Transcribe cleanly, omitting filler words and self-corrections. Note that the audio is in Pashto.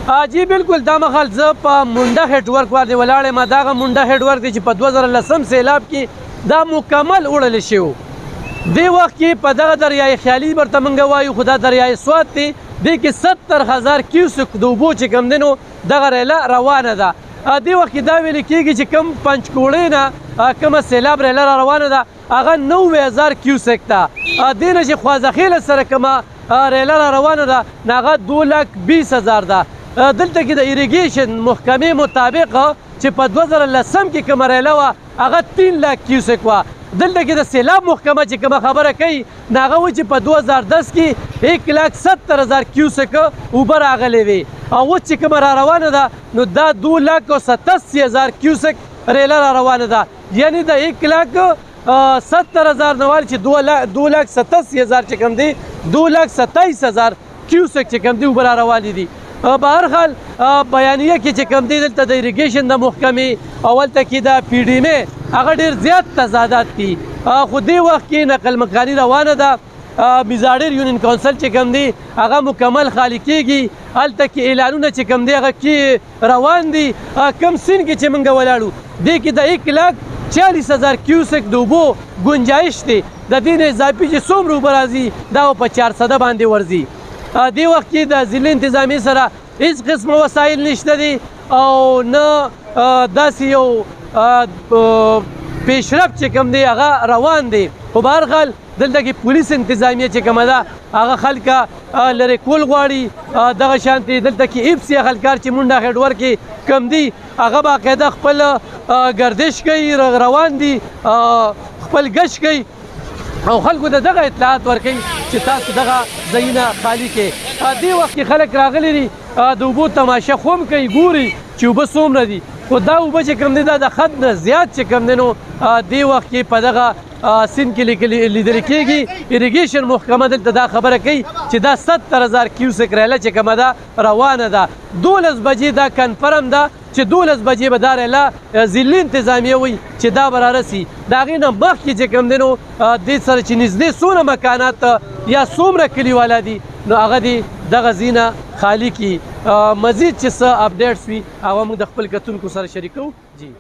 جی بالکل دا مخال زه په منډه هیډ ورک باندې ولاړ یم. دغه منډه هیډ ورک دی چې په 2010 سیلاب کې دا مکمل وړل شوی. دې وخت کې په دغه دریای خیالي ورته موږ وایو، خو دا دریای سوات دی. دې کې 70,000 کیوسک د اوبو چې کوم دی نو دغه ریله روانه ده. دې وخت کې دا ویل کېږي چې کوم پنجکوړۍ نه کومه سیلاب ریله را روانه ده هغه 90,000 کیوسک ده. دې نه چې خوازخیله سره کومه ریله را روانه ده نو هغه 2,20,000 ده. دلته کې د ایریګیشن محکمې مطابق چې په 2010 کې کومه ریله وه هغه 3,00,000 کیوسک وه. دلته کې د سیلاب محکمه چې کومه خبره کوي نو هغه و چې په 2010 کې 1,70,000 کیوسک اوبه راغلې وې، او اوس چې کومه را روانه ده نو دا 2,87,000 کیوسک ریله را روانه ده. یعنې د 1,70,000 نه چې 2,87,000 چې کوم دی 2,27,000 کیوسک چې کوم دی اوبه را روانې دي. په هر حال بیانیه کې چې کوم دی دلته د ایریګیشن د محکمې اولته کې د پی ډي ایم هغه ډېر زیات تضادات دي. خو دې وخت کې نقل مکاني روانه ده. میزاړیر یونین کونسل چې کوم دی هغه مکمل خالي کېږي. هلته کې اعلانونه چې کوم دی هغه کې روان دي. کم سین کې چې موږ ولاړو دې کې د 1,40,000 کیوسک د اوبو ګنجایش دی. د دې نه اضافي چې څومره اوبه راځي دا په 400 باندې ورځي. دې وخت کې د ضلع انتظامیې سره هیڅ قسمه وسایل نشته دي او نه داسې یو پیشرفت چې کوم دی هغه روان دی. خو به هر حال دلته کې پولیس انتظامیه چې کومه ده هغه خلکه لرې کول غواړي. دغه شانتې دلته کې ایپس یا خلکار چې منډه هیډ ورک کې کم دي هغه باقاعده خپل گردش کوي، روان دي، خپل ګشت کوي او خلکو ته دغه اطلاعات ورکوي چې تاسو دغه ځایونه خالي کړئ. دې وخت کې خلک راغلي دي د اوبو تماشه خو هم کوي، ګوري چې اوبه څومره دي. خو دا اوبه چې کوم دی دا د حد نه زیات چې کوم دی نو دې وخت کې په دغه سیند کې لیدل کېږي. ایریګیشن محکمه دلته دا خبره کوي چې دا 70,000 کیوسک ریله چې کومه ده روانه ده. 12 بجې دا کنفرم ده چې 12 بجې به دا ریله ضلعي انتظامیه وایي چې دا به رارسي. د هغې نه مخکې چې کوم دی نو دې سره چې نږدې څومره مکانات یا څومره کلیواله دي نو هغه دې دغه ځایونه خالي کړي. مزید چې څه اپډیټس وي هغه موږ د خپل کتونکو سره شریکوو. جی